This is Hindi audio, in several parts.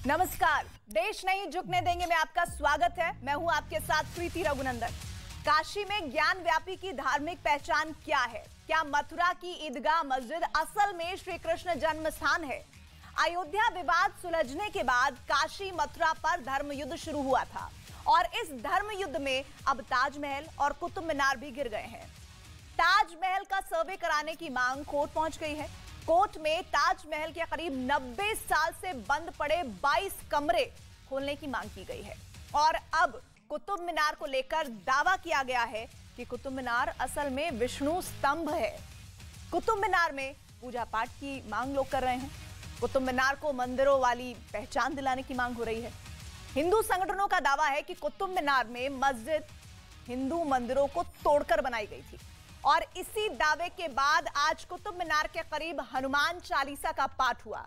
नमस्कार, देश नहीं झुकने देंगे में आपका स्वागत है। मैं हूं आपके साथ प्रीति रघुनंदन। काशी में ज्ञान व्यापी की धार्मिक पहचान क्या है? क्या मथुरा की ईदगाह मस्जिद असल में श्री कृष्ण जन्म स्थान है? अयोध्या विवाद सुलझने के बाद काशी मथुरा पर धर्म युद्ध शुरू हुआ था और इस धर्म युद्ध में अब ताजमहल और कुतुब मीनार भी गिर गए हैं। ताजमहल का सर्वे कराने की मांग कोर्ट पहुंच गई है। कोर्ट में ताजमहल के करीब 90 साल से बंद पड़े 22 कमरे खोलने की मांग की गई है और अब कुतुब मीनार को लेकर दावा किया गया है कि कुतुब मीनार असल में विष्णु स्तंभ है। कुतुब मीनार में पूजा पाठ की मांग लोग कर रहे हैं। कुतुब मीनार को मंदिरों वाली पहचान दिलाने की मांग हो रही है। हिंदू संगठनों का दावा है कि कुतुब मीनार में मस्जिद हिंदू मंदिरों को तोड़कर बनाई गई थी और इसी दावे के बाद आज कुतुब मीनार के करीब हनुमान चालीसा का पाठ हुआ।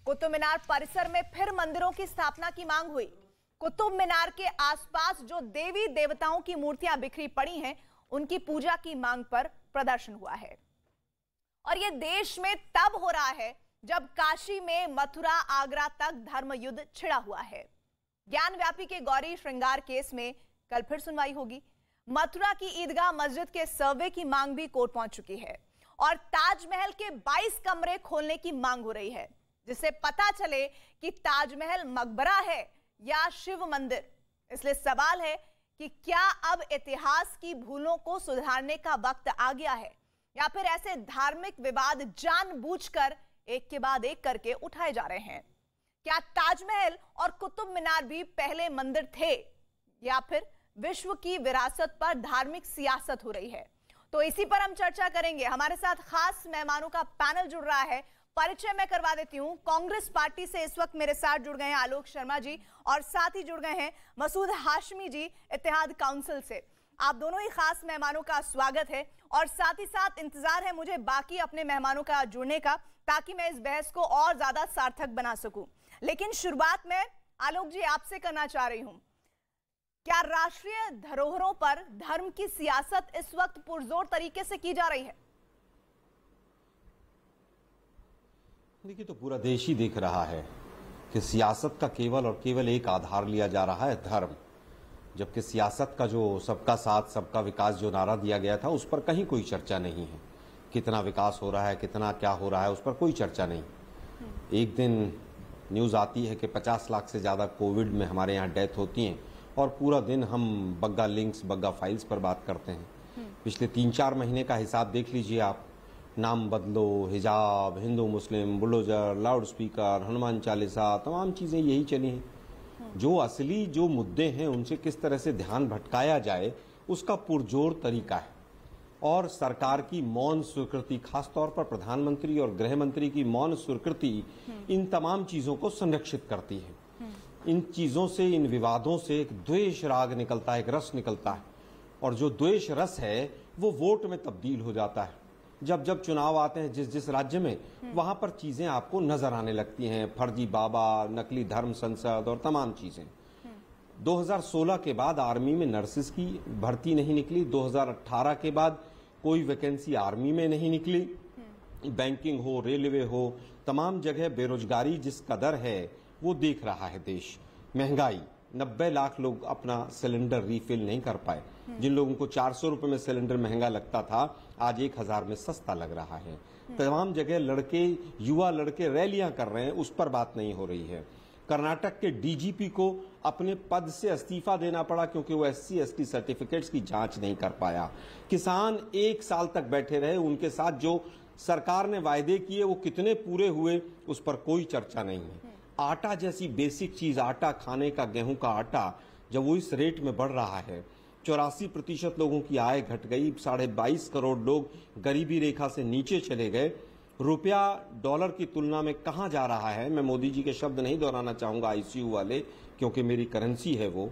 कुतुब मीनार परिसर में फिर मंदिरों की स्थापना की मांग हुई। कुतुब मीनार के आसपास जो देवी देवताओं की मूर्तियां बिखरी पड़ी हैं, उनकी पूजा की मांग पर प्रदर्शन हुआ है। और यह देश में तब हो रहा है जब काशी में मथुरा आगरा तक धर्म युद्ध छिड़ा हुआ है। ज्ञान व्यापी के गौरी श्रृंगार केस में कल फिर सुनवाई होगी। मथुरा की ईदगाह मस्जिद के सर्वे की मांग भी कोर्ट पहुंच चुकी है और ताजमहल के 22 कमरे खोलने की मांग हो रही है, जिससे पता चले कि ताजमहल मकबरा है या शिव मंदिर। इसलिए सवाल है कि क्या अब इतिहास की भूलों को सुधारने का वक्त आ गया है या फिर ऐसे धार्मिक विवाद जानबूझकर एक के बाद एक करके उठाए जा रहे हैं? क्या ताजमहल और कुतुब मीनार भी पहले मंदिर थे या फिर विश्व की विरासत पर धार्मिक सियासत हो रही है? तो इसी पर हम चर्चा करेंगे। हमारे साथ खास मेहमानों का पैनल जुड़ रहा है। परिचय मैं करवा देती हूं। कांग्रेस पार्टी से इस वक्त मेरे साथ जुड़ गए हैं आलोक शर्मा जी और साथ ही जुड़ गए हैं मसूद हाशमी जी इत्तेहाद काउंसिल से। आप दोनों ही खास मेहमानों का स्वागत है और साथ ही साथ इंतजार है मुझे बाकी अपने मेहमानों का जुड़ने का, ताकि मैं इस बहस को और ज्यादा सार्थक बना सकूं। लेकिन शुरुआत में आलोक जी आपसे करना चाह रही हूं, क्या राष्ट्रीय धरोहरों पर धर्म की सियासत इस वक्त पुरजोर तरीके से की जा रही है? देखिए, तो पूरा देश ही देख रहा है कि सियासत का केवल और केवल एक आधार लिया जा रहा है, धर्म। जबकि सियासत का जो सबका साथ सबका विकास जो नारा दिया गया था, उस पर कहीं कोई चर्चा नहीं है। कितना विकास हो रहा है, कितना क्या हो रहा है, उस पर कोई चर्चा नहीं। एक दिन न्यूज़ आती है कि 50 लाख से ज़्यादा कोविड में हमारे यहाँ डेथ होती हैं और पूरा दिन हम बग्गा लिंक्स बग्गा फाइल्स पर बात करते हैं। पिछले 3-4 महीने का हिसाब देख लीजिए आप। नाम बदलो, हिजाब, Hindu Muslim, bulldozer, loudspeaker, Hanuman Chalisa, तमाम चीज़ें यही चली हैं। जो असली जो मुद्दे हैं उनसे किस तरह से ध्यान भटकाया जाए, उसका पुरजोर तरीका है। और सरकार की मौन स्वीकृति, खासतौर पर प्रधानमंत्री और गृह मंत्री की मौन स्वीकृति इन तमाम चीज़ों को संरक्षित करती है। इन चीज़ों से, इन विवादों से एक द्वेष राग निकलता है, एक रस निकलता है और जो द्वेष रस है वो वोट में तब्दील हो जाता है। जब जब चुनाव आते हैं जिस जिस राज्य में, वहां पर चीजें आपको नजर आने लगती हैं। फर्जी बाबा, नकली धर्म संसद और तमाम चीजें। 2016 के बाद आर्मी में नर्सिस की भर्ती नहीं निकली। 2018 के बाद कोई वैकेंसी आर्मी में नहीं निकली। बैंकिंग हो, रेलवे हो, तमाम जगह बेरोजगारी जिस कदर है वो देख रहा है देश। महंगाई, 90 लाख लोग अपना सिलेंडर रीफिल नहीं कर पाए। जिन लोगों को 400 रुपए में सिलेंडर महंगा लगता था, आज 1000 में सस्ता लग रहा है। तमाम जगह लड़के, युवा लड़के रैलियां कर रहे हैं, उस पर बात नहीं हो रही है। कर्नाटक के डीजीपी को अपने पद से इस्तीफा देना पड़ा क्योंकि वो SC/ST सर्टिफिकेट्स की जांच नहीं कर पाया। किसान 1 साल तक बैठे रहे, उनके साथ जो सरकार ने वायदे किए वो कितने पूरे हुए, उस पर कोई चर्चा नहीं है। आटा जैसी बेसिक चीज, आटा खाने का, गेहूं का आटा, जब वो इस रेट में बढ़ रहा है, 84% लोगों की आय घट गई, 22.5 करोड़ लोग गरीबी रेखा से नीचे चले गए। रुपया डॉलर की तुलना में कहां जा रहा है, मैं मोदी जी के शब्द नहीं दोहराना चाहूंगा ICU वाले, क्योंकि मेरी करेंसी है वो।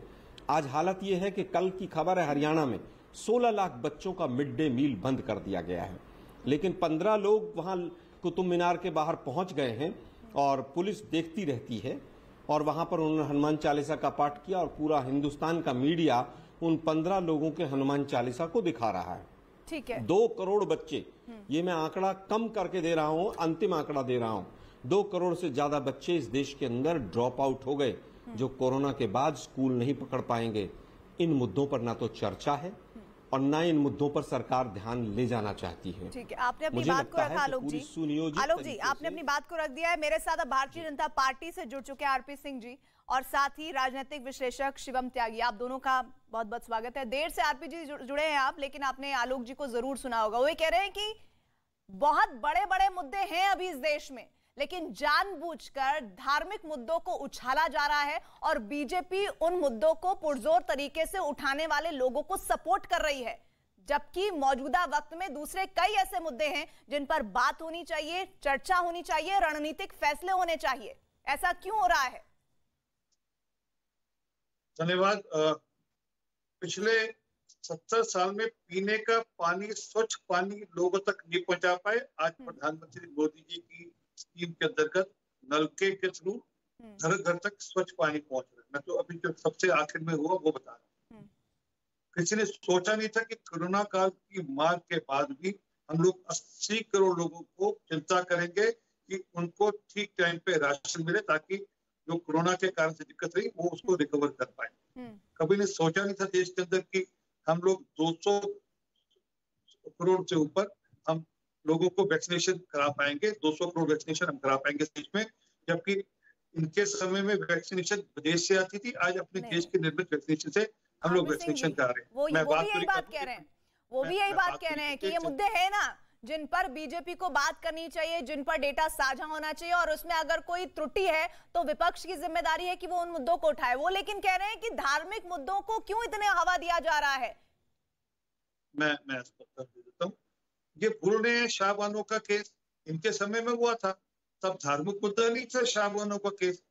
आज हालत यह है कि कल की खबर है, हरियाणा में 16 लाख बच्चों का मिड डे मील बंद कर दिया गया है। लेकिन 15 लोग वहां कुतुब मीनार के बाहर पहुंच गए हैं और पुलिस देखती रहती है और वहां पर उन्होंने हनुमान चालीसा का पाठ किया और पूरा हिंदुस्तान का मीडिया उन 15 लोगों के हनुमान चालीसा को दिखा रहा है। ठीक है। 2 करोड़ बच्चे, ये मैं आंकड़ा कम करके दे रहा हूं, अंतिम आंकड़ा दे रहा हूं, 2 करोड़ से ज्यादा बच्चे इस देश के अंदर ड्रॉप आउट हो गए, जो कोरोना के बाद स्कूल नहीं पकड़ पाएंगे। इन मुद्दों पर ना तो चर्चा है और ना इन मुद्दों पर सरकार ध्यान ले जाना चाहती है। ठीक है, आपने अपनी बात को रखा आलोक जी। आलोक जी, आपने अपनी बात को रख दिया है। मेरे साथ अब भारतीय जनता पार्टी से जुड़ चुके हैं आरपी सिंह जी और साथ ही राजनीतिक विश्लेषक शिवम त्यागी। आप दोनों का बहुत बहुत स्वागत है। देर से आरपी जी जुड़े हैं आप, लेकिन आपने आलोक जी को जरूर सुना होगा। वो ये कह रहे हैं कि बहुत बड़े बड़े मुद्दे हैं अभी इस देश में, लेकिन जानबूझकर धार्मिक मुद्दों को उछाला जा रहा है और बीजेपी उन मुद्दों को पुरजोर तरीके से उठाने वाले लोगों को सपोर्ट कर रही है, जबकि मौजूदा वक्त में दूसरे कई ऐसे मुद्दे हैं जिन पर बात होनी चाहिए, चर्चा होनी चाहिए, रणनीतिक फैसले होने चाहिए। ऐसा क्यों हो रहा है? धन्यवाद। पिछले 70 साल में पीने का पानी, स्वच्छ पानी लोगों तक नहीं पहुंचा पाए। आज प्रधानमंत्री मोदी जी की स्कीम के अंतर्गत नलके के थ्रू घर घर तक स्वच्छ पानी पहुंच रहा है। मैं तो अभी जो सबसे आखिर में हुआ वो बता रहा हूँ। किसी ने सोचा नहीं था कि कोरोना काल की मार के बाद भी हम लोग 80 करोड़ लोगों को चिंता करेंगे कि उनको ठीक टाइम पे राशन मिले, ताकि जो कोरोना के कारण से दिक्कत रही वो उसको रिकवर कर पाए। कभी ने सोचा नहीं था देश के अंदर कि हम लोग 200 करोड़ से ऊपर हम लोगों को वैक्सीनेशन करा पाएंगे। 200 करोड़ वैक्सीनेशन हम करा पाएंगे देश में, जबकि इनके समय में वैक्सीनेशन विदेश से आती थी। आज अपने देश के निर्मित वैक्सीनेशन से हम लोग वैक्सीनेशन करा रहे हैं। वो भी यही बात कह रहे हैं कि ये मुद्दे हैं ना जिन पर बीजेपी को बात करनी चाहिए, जिन पर डेटा साझा होना चाहिए, और उसमें अगर कोई त्रुटि है तो विपक्ष की जिम्मेदारी है कि वो उन मुद्दों को उठाए। वो लेकिन कह रहे हैं कि धार्मिक मुद्दों को क्यों इतने हवा दिया जा रहा है। मैं उत्तर दे देता हूँ। ये भूल रहे हैं शाहबानो का केस इनके समय में हुआ था, तब धार्मिक मुद्दा नहीं था शाहबानो का केस,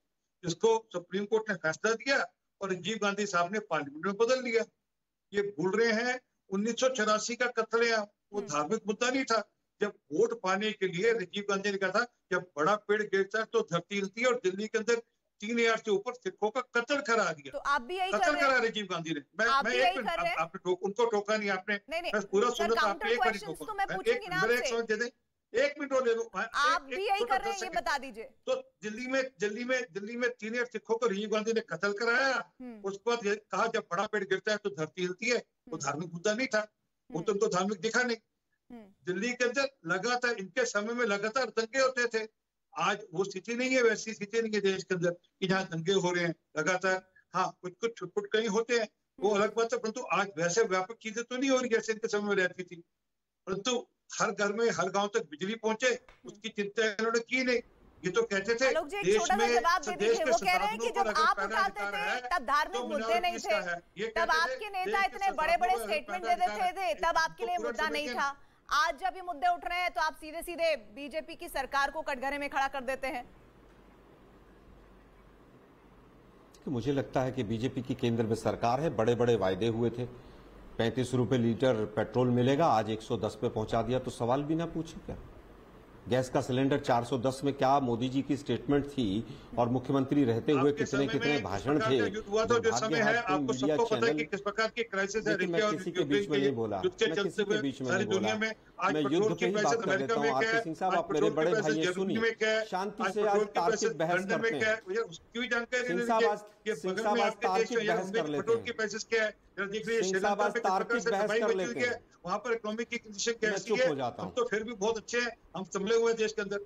जिसको सुप्रीम कोर्ट ने फैसला दिया और राजीव गांधी साहब ने पार्लियामेंट में बदल दिया। ये भूल रहे हैं 1984 का कत्लेआम, वो धार्मिक मुद्दा नहीं था। जब वोट पाने के लिए राजीव गांधी ने कहा था जब बड़ा पेड़ गिरता है तो धरती हिलती है, और दिल्ली के अंदर 3000 से ऊपर सिखों का कत्ल करा दिया। तो आप भी यही कत्ल करा राजीव गांधी ने। मैं एक मिनट, आपने उनको टोका नहीं, आपने पूरा सुना था। आपने एक मिनट टोका, एक मिनट और ले लो। आप भी यही कर रहे हैं, ये बता दीजिए। तो दिल्ली में 3000 सिखों को राजीव गांधी ने कत्ल कराया। उसके बाद कहा जब बड़ा पेड़ गिरता है तो धरती हिलती है। वो धार्मिक मुद्दा नहीं था, वो तो उनको धार्मिक दिखा नहीं। दिल्ली के अंदर लगातार इनके समय में लगातार दंगे होते थे। आज वो स्थिति नहीं है, वैसी स्थिति नहीं है देश के अंदर कि जहाँ दंगे हो रहे हैं लगातार। हाँ, कुछ छुटपुट कहीं होते हैं, वो अलग बात है, परंतु आज वैसे व्यापक चीजें तो नहीं हो रही जैसे इनके समय में रहती थी। परंतु हर घर में, हर गांव तक बिजली पहुंचे, उसकी चिंता इन्होंने की नहीं। ये तो कहते थे देश में, देश के संसाधनों को अगर पैदा अधिकार है तब धार्मिक मुद्दे नहीं थे, तब आपके नेता इतने बड़े बड़े स्टेटमेंट दे देते थे, तब आपके लिए मुद्दा नहीं था। आज जब ये मुद्दे उठ रहे हैं तो आप सीधे सीधे बीजेपी की सरकार को कटघरे में खड़ा कर देते हैं। मुझे लगता है कि बीजेपी की केंद्र में सरकार है, बड़े बड़े वायदे हुए थे। 35 रुपए लीटर पेट्रोल मिलेगा, आज 110 पे पहुंचा दिया, तो सवाल भी ना पूछे क्या? गैस का सिलेंडर 410 में क्या मोदी जी की स्टेटमेंट थी, और मुख्यमंत्री रहते हुए कितने कितने भाषण थे। हुआ तो जो समय है, आपको सबको पता है कि किस प्रकार की क्राइसिस है। मैं किसी के बीच में नहीं बोला, मैं किसी के बीच में नहीं बोला, मैं युद्ध पे ही बात कर लेता हूँ। आरपी सिंह साहब, आप मेरे बड़े भाई हैं, सुनिए, शांति से आज तार्किक बहस करते हैं। सिंह साहब आज तार्किक बहस कर लेते हैं। सिंह साहब आज तार्किक बहस कर लेते हैं। वहाँ पर इकोनॉमिक की कंडीशन कैसी है, हम तो फिर भी बहुत अच्छे हैं, हम संभले हुए देश के अंदर।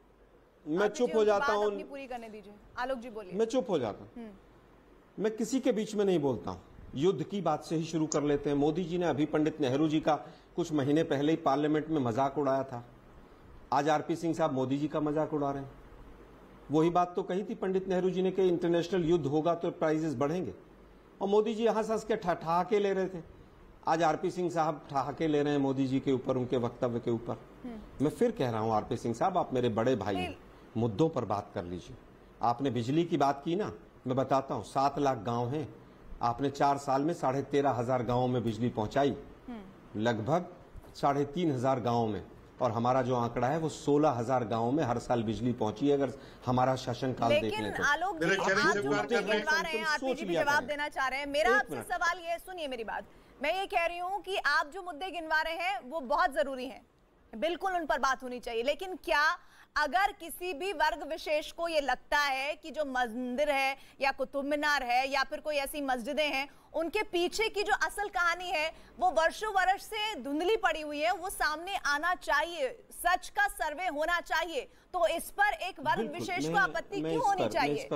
मैं चुप हो जाता हूँ, पूरी करने दीजिए। आलोक जी बोलिए। मैं चुप हो जाता हूँ, मैं किसी के बीच में नहीं बोलता हूँ। युद्ध की बात से ही शुरू कर लेते हैं। मोदी जी ने अभी पंडित नेहरू जी का कुछ महीने पहले ही पार्लियामेंट में मजाक उड़ाया था। आज आरपी सिंह साहब मोदी जी का मजाक उड़ा रहे हैं। वही बात तो कही थी पंडित नेहरू जी ने कि इंटरनेशनल युद्ध होगा तो प्राइजेस बढ़ेंगे, और मोदी जी हंस हंस के ठहाके ले रहे थे। आज आरपी सिंह साहब ठहाके ले रहे हैं मोदी जी के ऊपर, उनके वक्तव्य के ऊपर। मैं फिर कह रहा हूं आरपी सिंह साहब, आप मेरे बड़े भाई हैं, मुद्दों पर बात कर लीजिए। आपने बिजली की बात की ना, मैं बताता हूं, 7 लाख गांव हैं, आपने 4 साल में 13,500 गांवों में बिजली पहुंचाई, लगभग 3,500 गांवों में, और हमारा जो आंकड़ा है वो 16,000 गांवों में हर साल बिजली पहुंची है, अगर हमारा शासनकाल देख लें तो। लेकिन आलोक जी, आप जो मुद्दे गिनवा रहे हैं, आरपी जी भी जवाब देना चाह रहे हैं। मेरा आपसे सवाल ये, सुनिए मेरी बात, मैं ये कह रही हूँ कि आप जो मुद्दे गिनवा रहे हैं वो बहुत जरूरी हैं, बिल्कुल उन पर बात होनी चाहिए, लेकिन क्या अगर किसी भी वर्ग विशेष को ये लगता है कि जो मंदिर है या कुतुब मीनार है या फिर कोई ऐसी मस्जिदें हैं, उनके पीछे की जो असल कहानी है वो वर्षों वर्ष से धुंधली पड़ी हुई है, वो सामने आना चाहिए, सच का सर्वे होना चाहिए, तो इस पर एक वर्ग विशेष को आपत्ति क्यों होनी चाहिए?